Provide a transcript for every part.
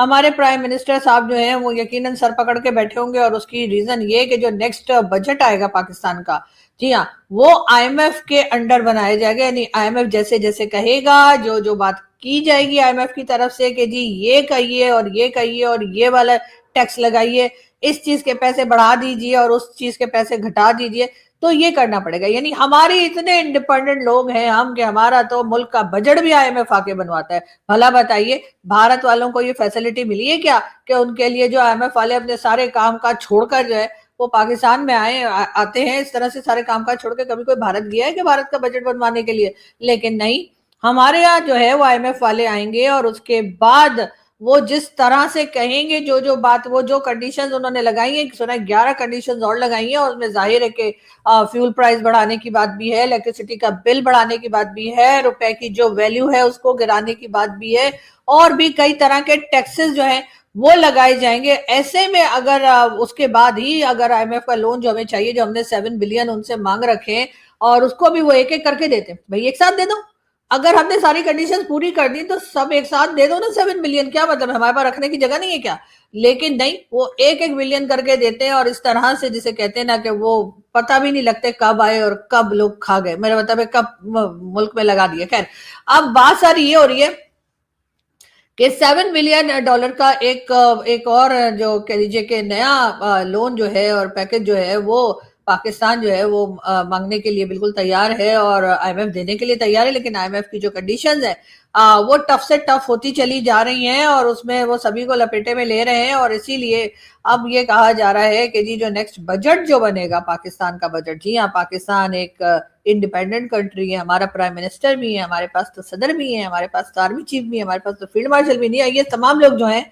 हमारे prime minister साहब जो हैं वो यकीनन सर पकड़ के बैठे होंगे, और उसकी रीजन ये कि जो नेक्स्ट बजट आएगा पाकिस्तान का, जी हाँ, वो आईएमएफ के अंडर बनाया जाएगा। यानी आईएमएफ जैसे जैसे कहेगा, जो जो बात की जाएगी आईएमएफ की तरफ से कि जी ये कहिए और ये कहिए और ये वाला टैक्स लगाइए, इस चीज के पैसे बढ़ा दीजिए और उस चीज के पैसे घटा दीजिए, तो ये करना पड़ेगा। यानी हमारे इतने इंडिपेंडेंट लोग हैं हम कि हमारा तो मुल्क का बजट भी आईएमएफ आके बनवाता है। भला बताइए, भारत वालों को ये फैसिलिटी मिली है क्या कि उनके लिए जो आईएमएफ वाले अपने सारे काम काज छोड़कर जो है वो पाकिस्तान में आते हैं, इस तरह से सारे काम काज छोड़ के कभी कोई भारत गया है कि भारत का बजट बनवाने के लिए? लेकिन नहीं, हमारे यहाँ जो है वो आईएमएफ वाले आएंगे और उसके बाद वो जिस तरह से कहेंगे, जो जो बात, वो जो कंडीशंस उन्होंने लगाई है, सुना 11 कंडीशंस और लगाई है, और उसमें जाहिर है कि फ्यूल प्राइस बढ़ाने की बात भी है, इलेक्ट्रिसिटी का बिल बढ़ाने की बात भी है, रुपए की जो वैल्यू है उसको गिराने की बात भी है, और भी कई तरह के टैक्सेस जो है वो लगाए जाएंगे। ऐसे में अगर उसके बाद ही अगर आईएमएफ का लोन जो हमें चाहिए, जो हमने 7 बिलियन उनसे मांग रखे, और उसको भी वो एक एक करके देते, भाई एक साथ दे दो। अगर हमने सारी कंडीशंस पूरी कर दी तो सब एक साथ दे दो ना 7 बिलियन, क्या मतलब हमारे पास रखने की जगह नहीं है क्या? लेकिन नहीं, वो एक एक बिलियन करके देते हैं, और इस तरह से जिसे कहते हैं ना कि वो पता भी नहीं लगते कब आए और कब लोग खा गए, मेरा मतलब है कब मुल्क में लगा दिए। खैर, अब बात सारी ये हो रही है कि $7 बिलियन का एक और जो कह लीजिए कि नया लोन जो है और पैकेज जो है वो पाकिस्तान जो है वो मांगने के लिए बिल्कुल तैयार है और आईएमएफ देने के लिए तैयार है। लेकिन आईएमएफ की जो कंडीशंस है वो टफ से टफ होती चली जा रही हैं, और उसमें वो सभी को लपेटे में ले रहे हैं, और इसीलिए अब ये कहा जा रहा है कि जी जो नेक्स्ट बजट जो बनेगा पाकिस्तान का बजट, जी हाँ, पाकिस्तान एक इंडिपेंडेंट कंट्री है, हमारा प्राइम मिनिस्टर भी है, हमारे पास तो सदर भी है, हमारे पास तो आर्मी चीफ भी है, हमारे पास तो फील्ड मार्शल भी नहीं है। ये तमाम लोग जो हैं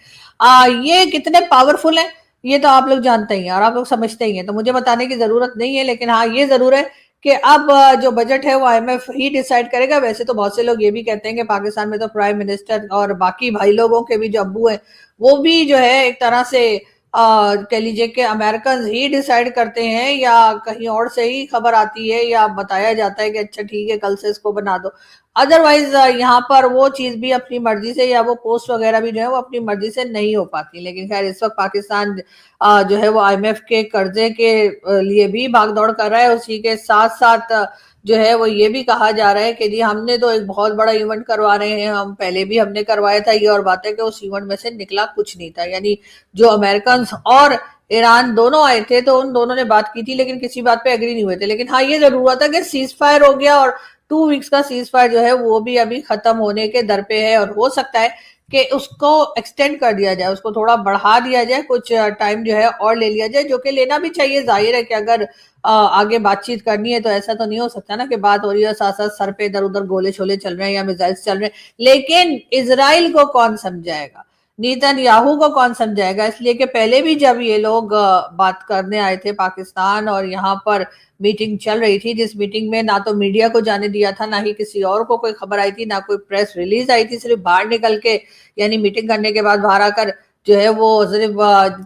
ये कितने पावरफुल हैं ये तो आप लोग जानते ही हैं और आप लोग समझते ही हैं, तो मुझे बताने की जरूरत नहीं है। लेकिन हाँ, ये जरूर है कि अब जो बजट है वो आईएमएफ ही डिसाइड करेगा। वैसे तो बहुत से लोग ये भी कहते हैं कि पाकिस्तान में तो प्राइम मिनिस्टर और बाकी भाई लोगों के भी जो अब्बू है वो भी जो है एक तरह से कह लीजिए कि अमेरिकन ही डिसाइड करते हैं, या कहीं और से ही खबर आती है या बताया जाता है कि अच्छा ठीक है कल से इसको बना दो। अदरवाइज यहाँ पर वो चीज भी अपनी मर्जी से, या वो पोस्ट वगैरह भी जो है वो अपनी मर्जी से नहीं हो पाती। लेकिन खैर, इस वक्त पाकिस्तान जो है वो आईएमएफ के कर्जे के लिए भी भागदौड़ कर रहा है। उसी के साथ साथ जो है वो ये भी कहा जा रहा है कि जी हमने तो एक बहुत बड़ा इवेंट करवा रहे हैं, हम पहले भी हमने करवाया था, ये और बात है कि उस इवेंट में से निकला कुछ नहीं था। यानी जो अमेरिकन और ईरान दोनों आए थे तो उन दोनों ने बात की थी, लेकिन किसी बात पे एग्री नहीं हुए थे। लेकिन हाँ, ये जरूर हुआ था कि सीज फायर हो गया, और 2 वीक्स का सीज फायर जो है वो भी अभी खत्म होने के दर पे है, और हो सकता है कि उसको एक्सटेंड कर दिया जाए, उसको थोड़ा बढ़ा दिया जाए, कुछ टाइम जो है और ले लिया जाए, जो कि लेना भी चाहिए। जाहिर है कि अगर आगे बातचीत करनी है तो ऐसा तो नहीं हो सकता ना कि बात हो रही है साथ साथ सर पे इधर उधर गोले छोले चल रहे हैं या मिसाइल्स चल रहे हैं। लेकिन इजराइल को कौन समझाएगा, नेतन्याहू को कौन समझाएगा? इसलिए कि पहले भी जब ये लोग बात करने आए थे पाकिस्तान, और यहाँ पर मीटिंग चल रही थी, जिस मीटिंग में ना तो मीडिया को जाने दिया था, ना ही किसी और को कोई खबर आई थी, ना कोई प्रेस रिलीज आई थी, सिर्फ बाहर निकल के यानी मीटिंग करने के बाद बाहर आकर जो है वो सिर्फ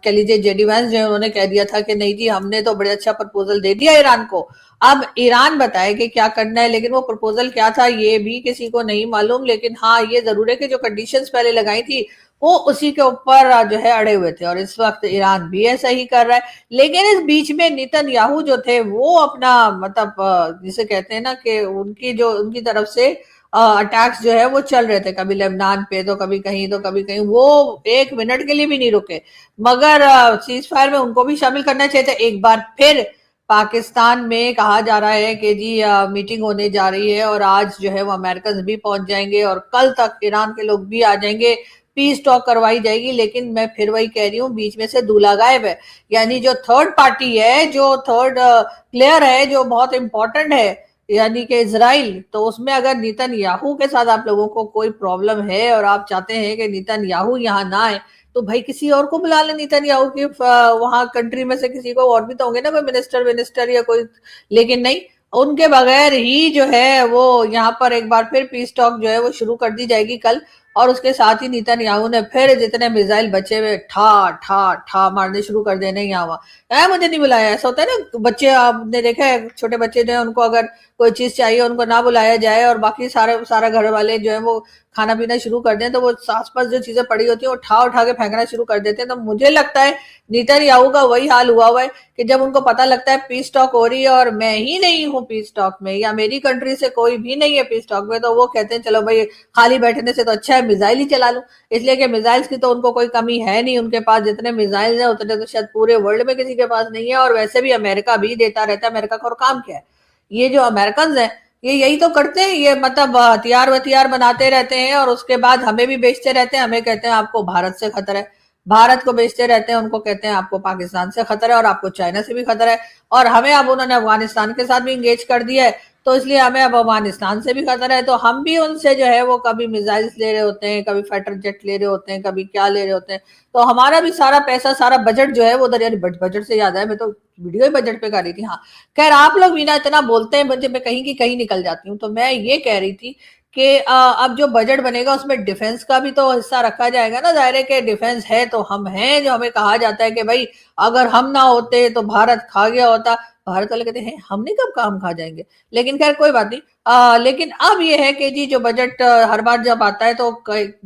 कह लीजिए जेडी वैंस जो है उन्होंने कह दिया था कि नहीं जी हमने तो बड़े अच्छा प्रपोजल दे दिया ईरान को, अब ईरान बताए कि क्या करना है। लेकिन वो प्रपोजल क्या था ये भी किसी को नहीं मालूम। लेकिन हाँ, ये जरूर है कि जो कंडीशंस पहले लगाई थी वो उसी के ऊपर जो है अड़े हुए थे, और इस वक्त ईरान भी ऐसा ही कर रहा है। लेकिन इस बीच में नेतन्याहू जो थे वो अपना मतलब जिसे कहते हैं ना कि उनकी जो उनकी तरफ से अटैक्स जो है वो चल रहे थे, कभी लेबनान पे तो कभी कहीं तो कभी कहीं, वो एक मिनट के लिए भी नहीं रुके। मगर सीज फायर में उनको भी शामिल करना चाहिए था। एक बार फिर पाकिस्तान में कहा जा रहा है कि जी मीटिंग होने जा रही है, और आज जो है वो अमेरिकन भी पहुंच जाएंगे और कल तक ईरान के लोग भी आ जाएंगे, पीस टॉक करवाई जाएगी। लेकिन मैं फिर वही कह रही हूँ, बीच में से दूल्हा गायब है। यानी जो थर्ड पार्टी है, जो थर्ड प्लेयर है, जो बहुत इंपॉर्टेंट है, यानी कि इजराइल, तो उसमें अगर नेतन्याहू के साथ आप लोगों को कोई प्रॉब्लम है और आप चाहते हैं कि नेतन्याहू यहाँ ना आए, तो भाई किसी और को बुला ले नेतन्याहू की वहां कंट्री में से किसी को, और भी तो होंगे ना कोई मिनिस्टर विनिस्टर या कोई। लेकिन नहीं, उनके बगैर ही जो है वो यहाँ पर एक बार फिर पीस टॉक जो है वो शुरू कर दी जाएगी कल। और उसके साथ ही नेतन्याहू ने फिर जितने मिसाइल बचे हुए ठा ठा ठा मारने शुरू कर देने यहाँ वहां। मुझे नहीं बुलाया, ऐसा होता है ना, बच्चे आपने देखा है, छोटे बच्चे जो है उनको अगर कोई चीज चाहिए उनको ना बुलाया जाए और बाकी सारा घर वाले जो है वो खाना पीना शुरू कर दें तो वो आसपास जो चीजें पड़ी होती है उठा उठा के फेंकना शुरू कर देते हैं। तो मुझे लगता है नेतन्याहू का वही हाल हुआ है कि जब उनको पता लगता है पीस टॉक हो रही है और मैं ही नहीं हूँ पीस टॉक में, या मेरी कंट्री से कोई भी नहीं है पीस टॉक में, तो वो कहते हैं चलो भाई खाली बैठने से तो अच्छा है मिसाइल ही चला लूं। इसलिए कि मिसाइल्स की तो उनको कोई कमी है नहीं, उनके पास जितने मिसाइल्स हैं उतने तो शायद पूरे वर्ल्ड में किसी के पास नहीं है। और वैसे भी अमेरिका भी देता रहता है, अमेरिका का और काम क्या है। ये जो अमेरिकन है ये यही तो करते हैं, ये मतलब हथियार वथियार बनाते रहते हैं और उसके बाद हमें भी बेचते रहते हैं। हमें कहते हैं आपको भारत से खतरा है, भारत को बेचते रहते हैं, उनको कहते हैं आपको पाकिस्तान से खतरा है और आपको चाइना से भी खतरा है। और हमें अब उन्होंने अफगानिस्तान के साथ भी इंगेज कर दिया है, तो इसलिए हमें अब अफगानिस्तान से भी खतरा है। तो हम भी उनसे जो है वो कभी मिसाइल्स ले रहे होते हैं, कभी फाइटर जेट ले रहे होते हैं, कभी क्या ले रहे होते हैं। तो हमारा भी सारा पैसा सारा बजट जो है वो उधर, यानी बजट से याद है, मैं तो वीडियो ही बजट पे कर रही थी। हाँ खैर, आप लोग भी ना इतना बोलते हैं, मुझे मैं कहीं की कहीं निकल जाती हूँ। तो मैं ये कह रही थी कि अब जो बजट बनेगा उसमें डिफेंस का भी तो हिस्सा रखा जाएगा ना। जाहिर है कि डिफेंस है तो हम हैं, जो हमें कहा जाता है कि भाई अगर हम ना होते तो भारत खा गया होता। भारत वाले कहते हैं हमने कब काम खा जाएंगे, लेकिन खैर कोई बात नहीं। लेकिन अब ये है कि जी जो बजट हर बार जब आता है तो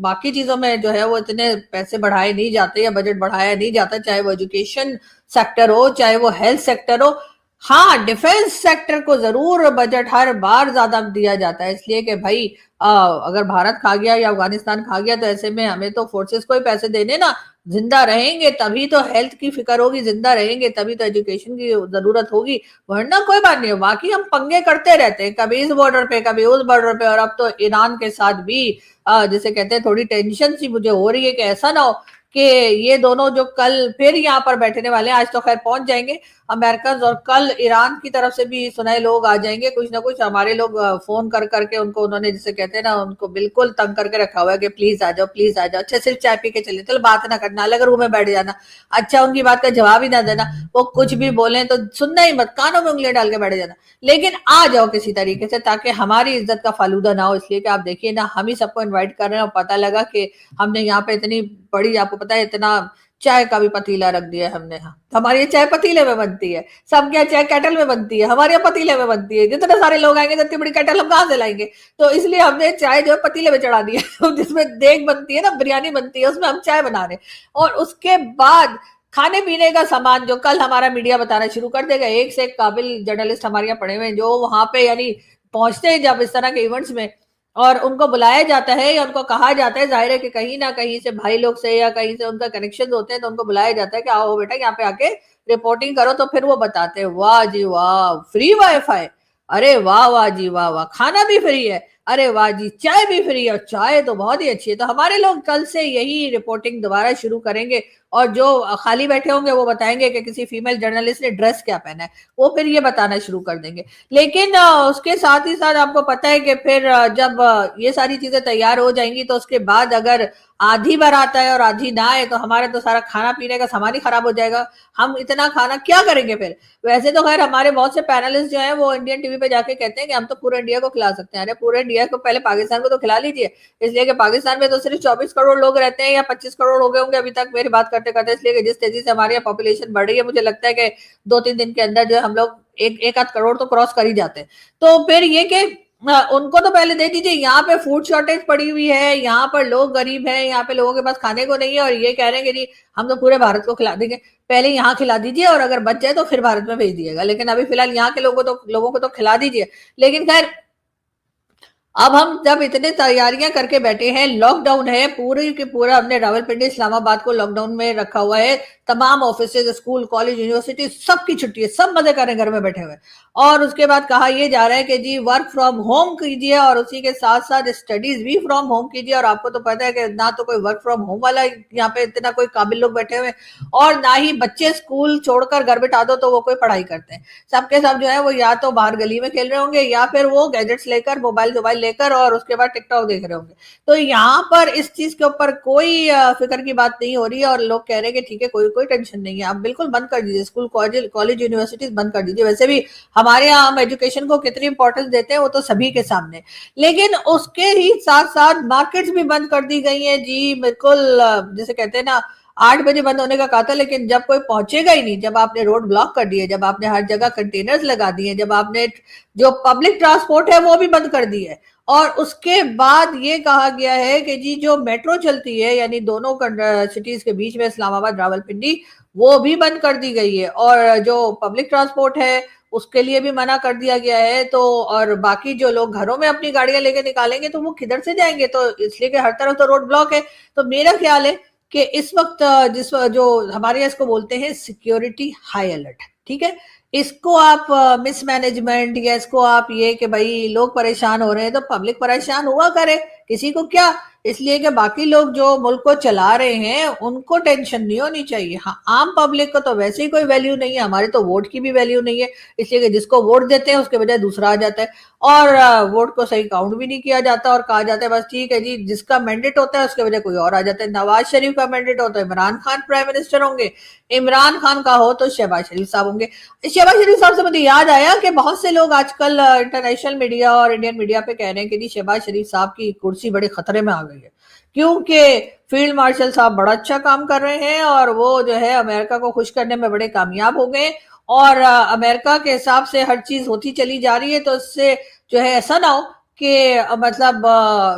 बाकी चीजों में जो है वो इतने पैसे बढ़ाए नहीं जाते या बजट बढ़ाया नहीं जाता, चाहे वो एजुकेशन सेक्टर हो चाहे वो हेल्थ सेक्टर हो। हाँ, डिफेंस सेक्टर को जरूर बजट हर बार ज्यादा दिया जाता है, इसलिए कि भाई अगर भारत खा गया या अफगानिस्तान खा गया तो ऐसे में हमें तो फोर्सेस को ही पैसे देने ना। जिंदा रहेंगे तभी तो हेल्थ की फिक्र होगी, जिंदा रहेंगे तभी तो एजुकेशन की जरूरत होगी, वरना कोई बात नहीं है। बाकी हम पंगे करते रहते हैं, कभी इस बॉर्डर पे कभी उस बॉर्डर पे, और अब तो ईरान के साथ भी जिसे कहते हैं थोड़ी टेंशन सी मुझे हो रही है कि ऐसा ना हो कि ये दोनों जो कल फिर यहाँ पर बैठने वाले हैं, आज तो खैर पहुंच जाएंगे अमेरिकन, और कल ईरान की तरफ से भी सुनाए लोग आ जाएंगे कुछ ना कुछ। हमारे लोग फोन कर करके उनको, उन्होंने जिसे कहते हैं ना, उनको बिल्कुल तंग करके रखा हुआ है कि प्लीज आ जाओ प्लीज आ जाओ। अच्छा सिर्फ चाय पी के चलिए, चलो बात ना करना, अलग रूम में बैठ जाना, अच्छा उनकी बात का जवाब ही ना देना, वो कुछ भी बोले तो सुनना ही मत, कानों में उंगलियां डाल के बैठ जाना, लेकिन आ जाओ किसी तरीके से ताकि हमारी इज्जत का फालूदा ना हो। इसलिए कि आप देखिए ना, हम ही सबको इन्वाइट कर रहे हैं और पता लगा कि हमने यहाँ पे इतनी बड़ी, आपको पता है, इतना चाय का भी पतीला रख दिया है हमने। यहाँ हमारी चाय पतीले में बनती है, सब क्या चाय केटल में बनती है, हमारे यहाँ पतीले में बनती है। जितने सारे लोग आएंगे इतनी बड़ी केटल हम कहाँ से लाएंगे, तो इसलिए हमने चाय जो है पतीले में चढ़ा दी है जिसमें देग बनती है ना, बिरयानी बनती है, उसमें हम चाय बना रहे हैं। और उसके बाद खाने पीने का सामान जो कल हमारा मीडिया बताना शुरू कर देगा, एक से एक काबिल जर्नलिस्ट हमारे यहाँ पड़े हुए हैं जो वहां पे यानी पहुंचते हैं जब इस तरह के इवेंट्स में, और उनको बुलाया जाता है या उनको कहा जाता है, जाहिर है कि कहीं ना कहीं से भाई लोग से या कहीं से उनका कनेक्शन होते हैं, तो उनको बुलाया जाता है कि आओ बेटा यहाँ पे आके रिपोर्टिंग करो। तो फिर वो बताते हैं वाह जी वाह फ्री वाईफाई, अरे वाह वाह जी वाह वाह, खाना भी फ्री है, अरे वाह जी चाय भी फ्री है, और चाय तो बहुत ही अच्छी है। तो हमारे लोग कल से यही रिपोर्टिंग दोबारा शुरू करेंगे, और जो खाली बैठे होंगे वो बताएंगे कि किसी फीमेल जर्नलिस्ट ने ड्रेस क्या पहना है, वो फिर ये बताना शुरू कर देंगे। लेकिन उसके साथ ही साथ आपको पता है कि फिर जब ये सारी चीजें तैयार हो जाएंगी तो उसके बाद अगर आधी बारात आए और आधी ना आए तो हमारा तो सारा खाना पीने का सामान ही खराब हो जाएगा। हम इतना खाना क्या करेंगे फिर। वैसे तो खैर हमारे बहुत से पैनलिस्ट जो है वो इंडियन टीवी पे जाके कहते हैं कि हम तो पूरे इंडिया को खिला सकते हैं। अरे पूरे इंडिया को पहले पाकिस्तान को तो खिला लीजिए, इसलिए कि पाकिस्तान में तो सिर्फ 24 करोड़ लोग रहते हैं या 25 करोड़ हो गए होंगे अभी तक मेरी बात करते करते। इसलिए कि जिस तेजी से हमारे यहाँ पॉपुलेशन बढ़ रही है, मुझे लगता है कि 2-3 दिन के अंदर जो है हम लोग एक आध करोड़ तो क्रॉस कर ही जाते हैं। तो फिर ये कि उनको तो पहले दे दीजिए। यहाँ पे फूड शॉर्टेज पड़ी हुई है, यहाँ पर लोग गरीब हैं, यहाँ पे लोगों के पास खाने को नहीं है, और ये कह रहे हैं कि जी हम तो पूरे भारत को खिला देंगे। पहले यहाँ खिला दीजिए और अगर बच जाए तो फिर भारत में भेज दिएगा, लेकिन अभी फिलहाल यहाँ के लोगों को तो खिला दीजिए। लेकिन खैर अब हम जब इतने तैयारियां करके बैठे हैं, लॉकडाउन है पूरे के पूरा, हमने रावलपिंडी इस्लामाबाद को लॉकडाउन में रखा हुआ है, तमाम ऑफिस स्कूल कॉलेज यूनिवर्सिटी सबकी छुट्टी है, सब मजे कर रहे हैं घर में बैठे हुए। और उसके बाद कहा यह जा रहा है कि जी वर्क फ्रॉम होम कीजिए और उसी के साथ साथ स्टडीज भी फ्रॉम होम कीजिए। और आपको तो पता है कि ना तो कोई वर्क फ्रॉम होम वाला यहाँ पे इतना कोई काबिल लोग बैठे हुए, और ना ही बच्चे स्कूल छोड़कर घर बिठा दो तो वो कोई पढ़ाई करते हैं। सबके सब जो है वो या तो बाहर गली में खेल रहे होंगे या फिर वो गैजेट्स लेकर मोबाइल लेकर और उसके बाद टिकटॉक देख रहे होंगे। तो यहाँ पर इस चीज के ऊपर कोई फिक्र की बात नहीं हो रही है, और लोग कह रहे हैं कि ठीक है कोई कोई टेंशन नहीं है, आप बिल्कुल बंद कर दीजिए स्कूल कॉलेज यूनिवर्सिटीज बंद कर दीजिए। वैसे भी हमारे यहाँ हम एजुकेशन को कितनी इंपॉर्टेंस देते हैं वो तो सभी के सामने, लेकिन उसके ही साथ साथ मार्केट्स भी बंद कर दी गई है जी। बिल्कुल जैसे कहते हैं ना 8 बजे बंद होने का कहा था, लेकिन जब कोई पहुंचेगा ही नहीं, जब आपने रोड ब्लॉक कर दिए, जब आपने हर जगह कंटेनर्स लगा दिए, जब आपने जो पब्लिक ट्रांसपोर्ट है वो भी बंद कर दी है, और उसके बाद ये कहा गया है कि जी जो मेट्रो चलती है यानी दोनों सिटीज के बीच में इस्लामाबाद रावलपिंडी, वो भी बंद कर दी गई है, और जो पब्लिक ट्रांसपोर्ट है उसके लिए भी मना कर दिया गया है। तो और बाकी जो लोग घरों में अपनी गाड़ियां लेके निकालेंगे तो वो किधर से जाएंगे, तो इसलिए कि हर तरफ तो रोड ब्लॉक है। तो मेरा ख्याल है कि इस वक्त जो हमारे यहाँ इसको बोलते हैं सिक्योरिटी हाई अलर्ट, ठीक है। इसको आप मिसमैनेजमेंट या इसको आप ये कि भाई लोग परेशान हो रहे हैं तो पब्लिक परेशान हुआ करे, किसी को क्या, इसलिए कि बाकी लोग जो मुल्क को चला रहे हैं उनको टेंशन नहीं होनी चाहिए। हाँ, आम पब्लिक को तो वैसे ही कोई वैल्यू नहीं है, हमारे तो वोट की भी वैल्यू नहीं है, इसलिए कि जिसको वोट देते हैं उसके बजाय दूसरा आ जाता है, और वोट को सही काउंट भी नहीं किया जाता, और कहा जाता है बस ठीक है जी, जिसका मैंडेट होता है उसके बजाय कोई और आ जाता है। नवाज शरीफ का मैंडेट होता है इमरान खान प्राइम मिनिस्टर होंगे, इमरान खान का हो तो शहबाज शरीफ साहब होंगे। शहबाज शरीफ साहब से मुझे याद आया कि बहुत से लोग आजकल इंटरनेशनल मीडिया और इंडियन मीडिया पे कह रहे हैं कि जी शहबाज शरीफ साहब की कुर्सी बड़े खतरे में आ गई है, क्योंकि फील्ड मार्शल साहब बड़ा अच्छा काम कर रहे हैं और वो जो है अमेरिका को खुश करने में बड़े कामयाब हो गए, और अमेरिका के हिसाब से हर चीज होती चली जा रही है, तो इससे जो है ऐसा ना हो कि मतलब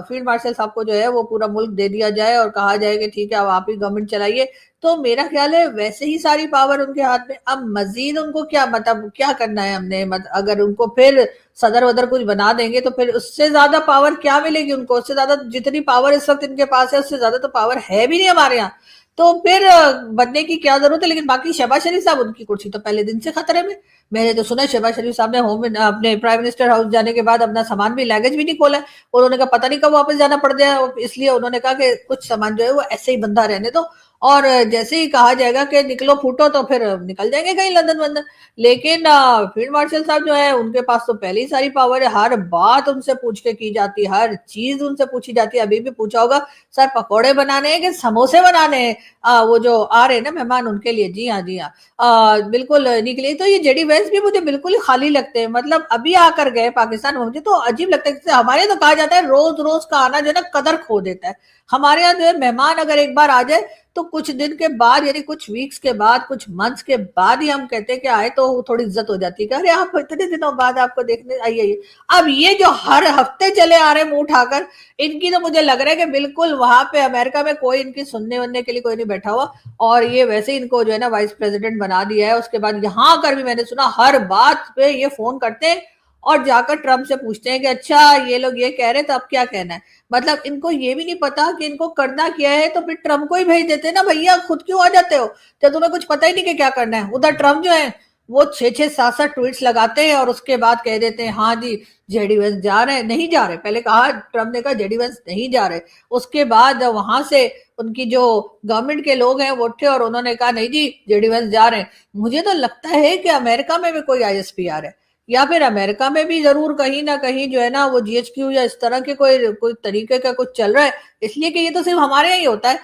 फील्ड मार्शल साहब को जो है वो पूरा मुल्क दे दिया जाए और कहा जाए कि ठीक है अब आप ही गवर्नमेंट चलाइए। तो मेरा ख्याल है वैसे ही सारी पावर उनके हाथ में, अब मजीद उनको क्या मतलब क्या करना है हमने, अगर उनको फिर सदर वदर कुछ बना देंगे तो फिर उससे ज्यादा पावर क्या मिलेगी उनको, उससे ज्यादा जितनी पावर इस वक्त इनके पास है उससे ज्यादा तो पावर है भी नहीं हमारे यहाँ, तो फिर बनने की क्या जरूरत है। लेकिन बाकी शहबाज शरीफ साहब, उनकी कुर्सी तो पहले दिन से खतरे में। मैंने तो सुना शहबाज शरीफ साहब ने होम अपने प्राइम मिनिस्टर हाउस जाने के बाद अपना सामान भी लगेज भी नहीं खोला, उन्होंने कहा पता नहीं कब वापस जाना पड़ जाए, इसलिए उन्होंने कहा कि कुछ सामान जो है वो ऐसे ही बंधा रहने दो, और जैसे ही कहा जाएगा कि निकलो फूटो तो फिर निकल जाएंगे कहीं लंदन वंदन। लेकिन फील्ड मार्शल साहब जो है उनके पास तो पहले ही सारी पावर है, हर बात उनसे पूछ के की जाती है, हर चीज उनसे पूछी जाती है। अभी भी पूछा होगा सर पकौड़े बनाने हैं कि समोसे बनाने हैं, वो जो आ रहे हैं ना मेहमान उनके लिए, जी हाँ जी हाँ, बिल्कुल निकले। तो ये जेडी वैंस भी मुझे बिल्कुल ही खाली लगते हैं, मतलब अभी आकर गए पाकिस्तान में, मुझे तो अजीब लगता है। हमारे तो कहा जाता है रोज रोज का आना जो है ना कदर खो देता है, हमारे यहाँ जो है मेहमान अगर एक बार आ जाए तो कुछ दिन के बाद यानी कुछ वीक्स के बाद कुछ मंथ्स के बाद ही हम कहते हैं कि आए तो थोड़ी इज्जत हो जाती है, अरे आप इतने दिनों बाद आपको देखने आइए। अब ये जो हर हफ्ते चले आ रहे हैं मुंह उठाकर, इनकी तो मुझे लग रहा है कि बिल्कुल वहां पे अमेरिका में कोई इनकी सुनने वनने के लिए कोई नहीं बैठा हुआ, और ये वैसे इनको जो है ना वाइस प्रेसिडेंट बना दिया है। उसके बाद यहाँ आकर भी मैंने सुना हर बात पे ये फोन करते हैं और जाकर ट्रम्प से पूछते हैं कि अच्छा ये लोग ये कह रहे तो अब क्या कहना है। मतलब इनको ये भी नहीं पता कि इनको करना क्या है, तो फिर ट्रम्प को ही भेज देते ना, भैया खुद क्यों आ जाते हो जब तुम्हें कुछ पता ही नहीं कि क्या करना है। उधर ट्रम्प जो है वो 6-6 7-7 ट्वीट्स लगाते हैं और उसके बाद कह देते हैं हाँ जी जेडी वेंस जा रहे हैं, नहीं जा रहे, पहले कहा ट्रम्प ने कहा जेडी वेंस नहीं जा रहे, उसके बाद वहां से उनकी जो गवर्नमेंट के लोग हैं वो उठे और उन्होंने कहा नहीं जी जेडी वेंस जा रहे हैं। मुझे तो लगता है कि अमेरिका में भी कोई आईएसपी आ रहा है, या फिर अमेरिका में भी जरूर कहीं ना कहीं जो है ना वो जीएचक्यू या इस तरह के कोई कोई तरीके का कुछ चल रहा है, इसलिए कि ये तो सिर्फ हमारे यहाँ ही होता है।